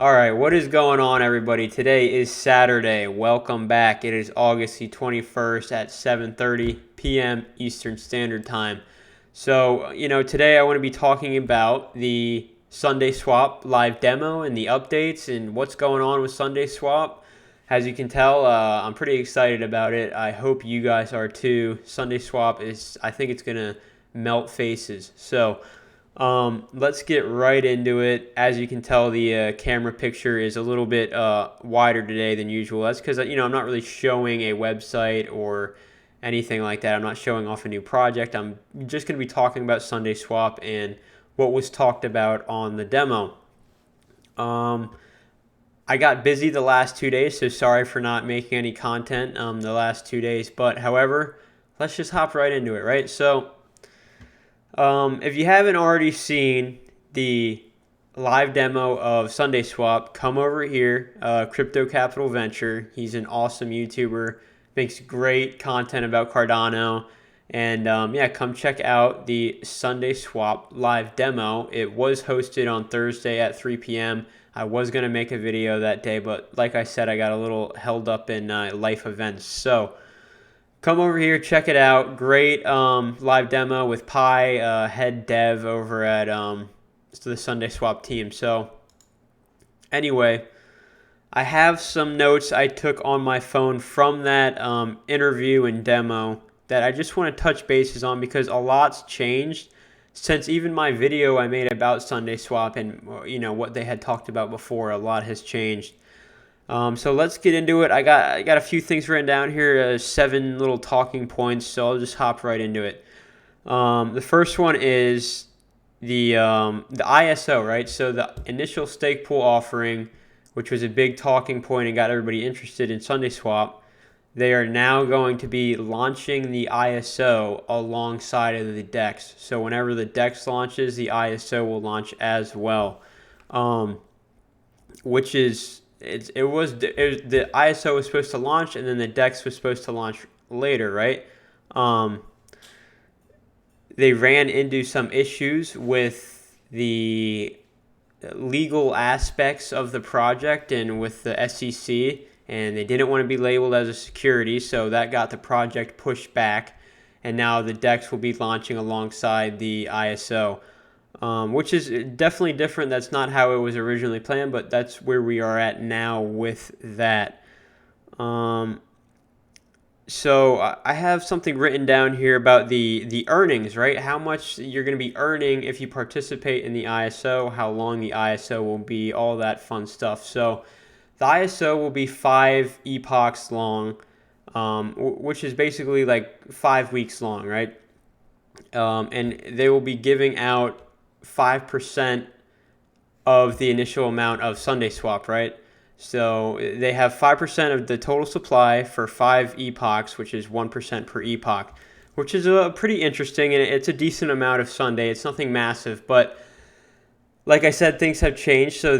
All right, what is going on, everybody? Today is Saturday. Welcome back. It is August the 21st at 7:30 p.m. Eastern Standard Time. So, today I want to be talking about the Sundaeswap live demo and the updates and what's going on with Sundaeswap. As you can tell, I'm pretty excited about it. I hope you guys are too. Sundaeswap I think it's going to melt faces. So, let's get right into it. As you can tell, the camera picture is a little bit wider today than usual. That's because I'm not really showing a website or anything like that. I'm not showing off a new project. I'm just going to be talking about Sundaeswap and what was talked about on the demo. I got busy the last 2 days, so sorry for not making any content the last 2 days. But however, let's just hop right into it, right? So if you haven't already seen the live demo of Sundaeswap, come over here. Crypto Capital Venture. He's an awesome YouTuber, makes great content about Cardano. And come check out the Sundaeswap live demo. It was hosted on Thursday at 3 p.m. I was going to make a video that day, but like I said, I got a little held up in life events. So come over here, check it out. Great live demo with Pi, head dev over at the Sundaeswap team. So anyway, I have some notes I took on my phone from that interview and demo that I just want to touch bases on because a lot's changed since even my video I made about Sundaeswap and what they had talked about before. A lot has changed. So let's get into it. I got a few things written down here, 7 little talking points. So I'll just hop right into it. The first one is the ISO, right? So the initial stake pool offering, which was a big talking point and got everybody interested in Sundaeswap. They are now going to be launching the ISO alongside of the DEX. So whenever the DEX launches, the ISO will launch as well, which is the ISO was supposed to launch and then the DEX was supposed to launch later, right? They ran into some issues with the legal aspects of the project and with the SEC, and they didn't want to be labeled as a security, so that got the project pushed back, and now the DEX will be launching alongside the ISO, which is definitely different. That's not how it was originally planned, but that's where we are at now with that. So I have something written down here about the earnings, right? How much you're going to be earning if you participate in the ISO, how long the ISO will be, all that fun stuff. So the ISO will be 5 epochs long, which is basically like 5 weeks long, right? And they will be giving out 5% of the initial amount of Sundaeswap, right? So they have 5% of the total supply for 5 epochs, which is 1% per epoch, which is pretty interesting, and it's a decent amount of Sundae. It's nothing massive, but like I said, things have changed. So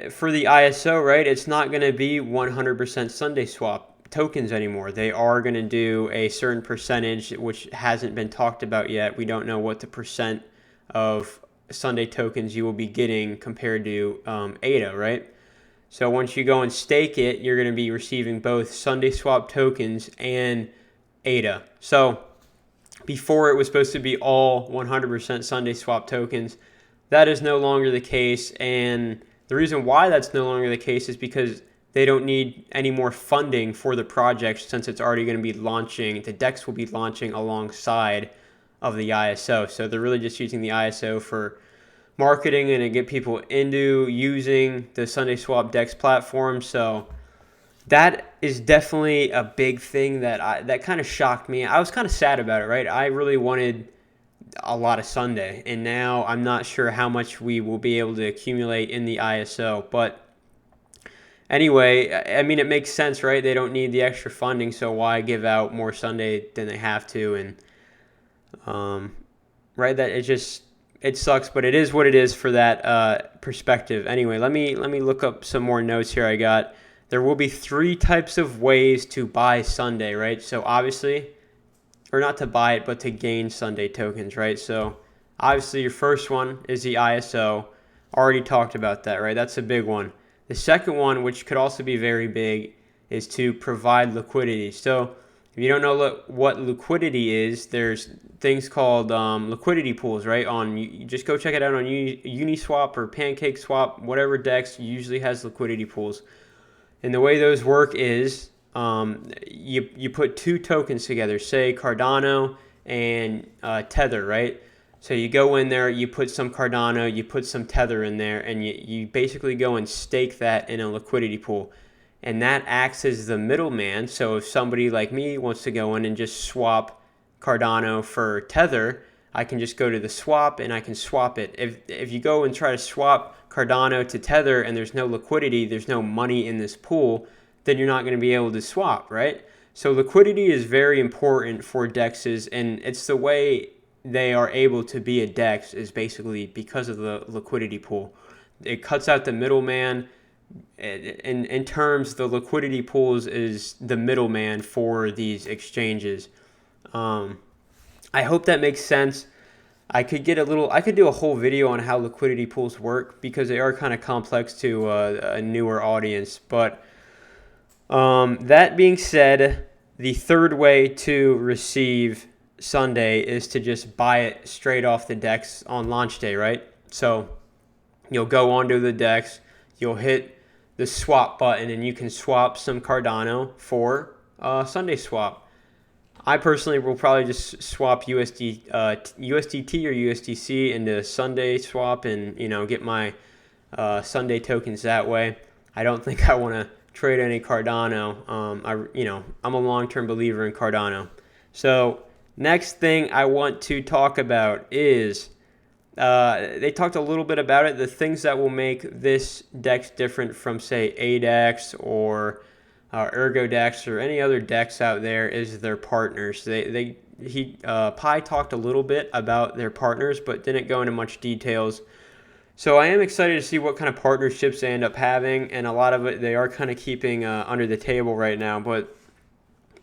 for the ISO, right, it's not going to be 100% Sundaeswap tokens anymore. They are going to do a certain percentage, which hasn't been talked about yet. We don't know what the percent of Sundae tokens you will be getting compared to ADA, right? So once you go and stake it, you're going to be receiving both Sundaeswap tokens and ADA. So before it was supposed to be all 100% Sundaeswap tokens. That is no longer the case, and the reason why that's no longer the case is because they don't need any more funding for the project since it's already going to be launching. The DEX will be launching alongside of the ISO. So they're really just using the ISO for marketing and to get people into using the Sundaeswap DEX platform. So that is definitely a big thing that kind of shocked me. I was kind of sad about it, right? I really wanted a lot of Sundae, and now I'm not sure how much we will be able to accumulate in the ISO. But anyway, I mean, it makes sense, right? They don't need the extra funding, so why give out more Sundae than they have to? And right, that it sucks, but it is what it is for that perspective. Anyway, let me look up some more notes here. I got there will be 3 types of ways to buy Sundae, right? So obviously, or not to buy it, but to gain Sundae tokens, right? So obviously your first one is the ISO. Already talked about that, right? That's a big one. The second one, which could also be very big, is to provide liquidity. So if you don't know what liquidity is, there's things called liquidity pools, right? You just go check it out on Uniswap or PancakeSwap, whatever DEX usually has liquidity pools. And the way those work is you put two tokens together, say Cardano and Tether, right? So you go in there, you put some Cardano, you put some Tether in there, and you basically go and stake that in a liquidity pool. And that acts as the middleman. So if somebody like me wants to go in and just swap Cardano for Tether, I can just go to the swap and I can swap it. If you go and try to swap Cardano to Tether and there's no liquidity, there's no money in this pool, then you're not going to be able to swap, right? So liquidity is very important for DEXs, and it's the way they are able to be a DEX is basically because of the liquidity pool. It cuts out the middleman. In terms, the liquidity pools is the middleman for these exchanges. I hope that makes sense. I could do a whole video on how liquidity pools work because they are kind of complex to a newer audience. But that being said, the third way to receive Sundae is to just buy it straight off the DEX on launch day, right? So you'll go onto the DEX, you'll hit the swap button, and you can swap some Cardano for Sundaeswap. I personally will probably just swap USDT or USDC into Sundaeswap and get my Sundae tokens that way. I don't think I want to trade any Cardano. I'm a long-term believer in Cardano. So next thing I want to talk about is they talked a little bit about it. The things that will make this DEX different from, say, ADEX or ErgoDex or any other DEX out there is their partners. Pi talked a little bit about their partners, but didn't go into much details. So I am excited to see what kind of partnerships they end up having, and a lot of it they are kind of keeping under the table right now. But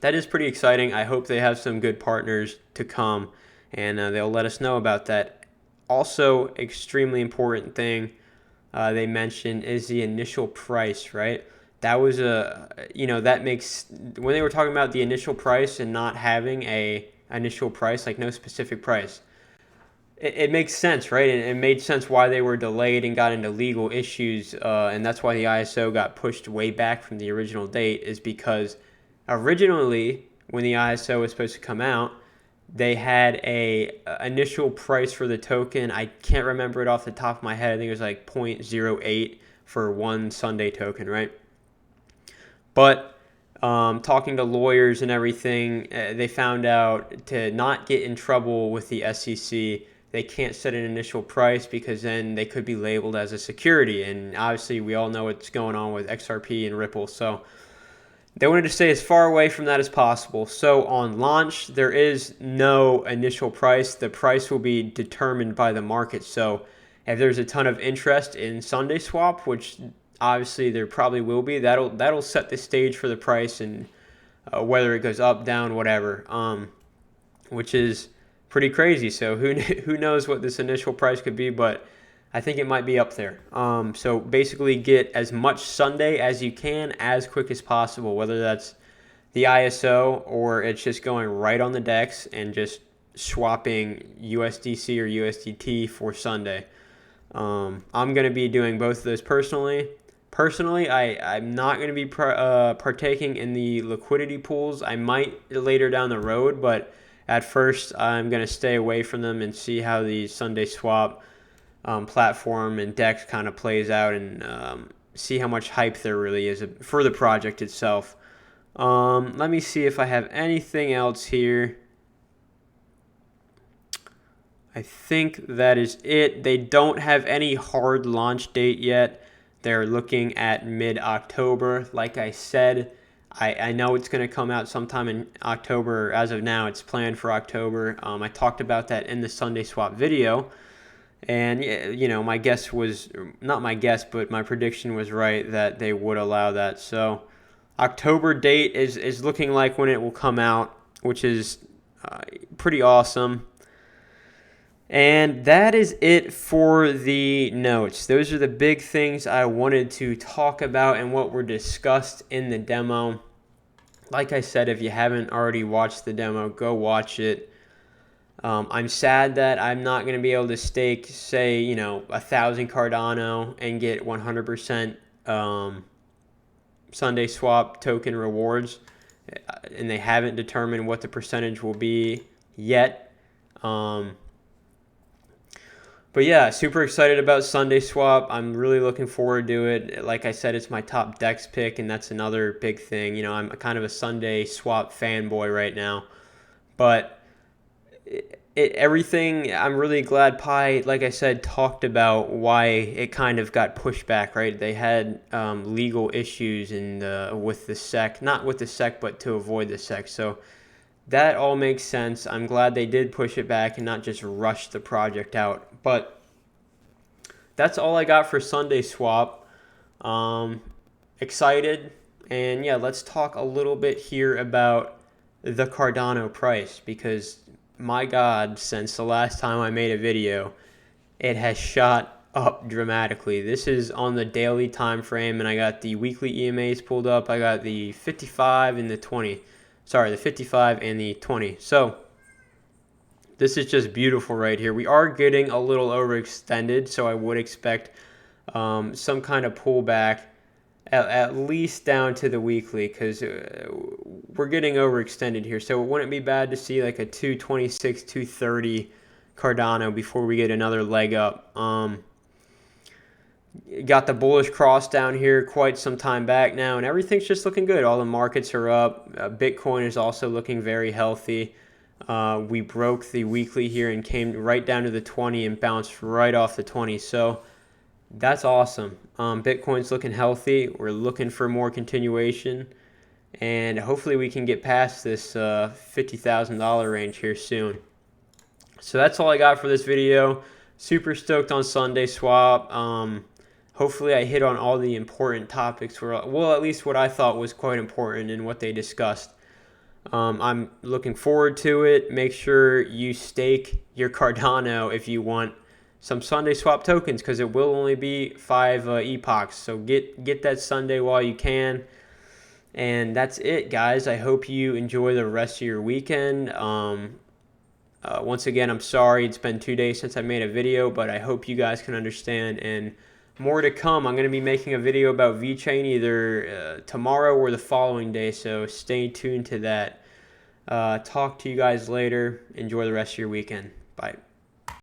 that is pretty exciting. I hope they have some good partners to come, and they'll let us know about that. Also, extremely important thing they mentioned is the initial price, right? That was that makes, when they were talking about the initial price and not having a initial price, like no specific price, it makes sense, right? And it made sense why they were delayed and got into legal issues, and that's why the ISO got pushed way back from the original date, is because originally when the ISO was supposed to come out, they had a initial price for the token. I can't remember it off the top of my head. I think it was like 0.08 for one Sundae token, right? But talking to lawyers and everything, they found out to not get in trouble with the SEC, they can't set an initial price because then they could be labeled as a security. And obviously, we all know what's going on with XRP and Ripple. So they wanted to stay as far away from that as possible. So on launch, there is no initial price. The price will be determined by the market. So if there's a ton of interest in Sundaeswap, which obviously there probably will be, that'll set the stage for the price and whether it goes up, down, whatever, which is pretty crazy. So who knows what this initial price could be, but I think it might be up there. So basically get as much Sundae as you can as quick as possible, whether that's the ISO or it's just going right on the DEX and just swapping USDC or USDT for Sundae. I'm going to be doing both of those personally. I'm not going to be partaking in the liquidity pools. I might later down the road, but at first I'm going to stay away from them and see how the Sundaeswap platform and DEX kind of plays out and see how much hype there really is for the project itself. Let me see if I have anything else here. I think that is it. They don't have any hard launch date yet. They're looking at mid-October. Like I said, I know it's going to come out sometime in October. As of now, it's planned for October. I talked about that in the Sundaeswap video. And, my guess was, not my guess, but my prediction was right that they would allow that. So October date is looking like when it will come out, which is pretty awesome. And that is it for the notes. Those are the big things I wanted to talk about and what were discussed in the demo. Like I said, if you haven't already watched the demo, go watch it. I'm sad that I'm not going to be able to stake, say, 1,000 Cardano and get 100% Sundaeswap token rewards, and they haven't determined what the percentage will be yet. But yeah, super excited about Sundaeswap. I'm really looking forward to it. Like I said, it's my top DEX pick, and that's another big thing. I'm kind of a Sundaeswap fanboy right now. But everything, I'm really glad Pi, like I said, talked about why it kind of got pushed back, right? They had legal issues with the SEC, not with the SEC, but to avoid the SEC. So that all makes sense. I'm glad they did push it back and not just rush the project out. But that's all I got for Sundaeswap. Excited. And yeah, let's talk a little bit here about the Cardano price, because my God, since the last time I made a video, it has shot up dramatically. This is on the daily time frame, and I got the weekly EMAs pulled up. I got the 55 and the 20. Sorry, the 55 and the 20. So this is just beautiful right here. We are getting a little overextended, so I would expect some kind of pullback at least down to the weekly, because we're getting overextended here. So it wouldn't be bad to see like a 226, 230 Cardano before we get another leg up. Got the bullish cross down here quite some time back now, and everything's just looking good. All the markets are up. Bitcoin is also looking very healthy. We broke the weekly here and came right down to the 20 and bounced right off the 20. So that's awesome. Bitcoin's looking healthy. We're looking for more continuation, and hopefully we can get past this $50,000 range here soon. So that's all I got for this video. Super stoked on Sundaeswap. Hopefully I hit on all the important topics, well, at least what I thought was quite important and what they discussed. I'm looking forward to it. Make sure you stake your Cardano if you want some Sundaeswap tokens, because it will only be 5 epochs. So get that Sunday while you can. And that's it, guys. I hope you enjoy the rest of your weekend. Once again, I'm sorry it's been 2 days since I made a video, but I hope you guys can understand, and more to come. I'm going to be making a video about VeChain either tomorrow or the following day, so stay tuned to that. Talk to you guys later. Enjoy the rest of your weekend. Bye.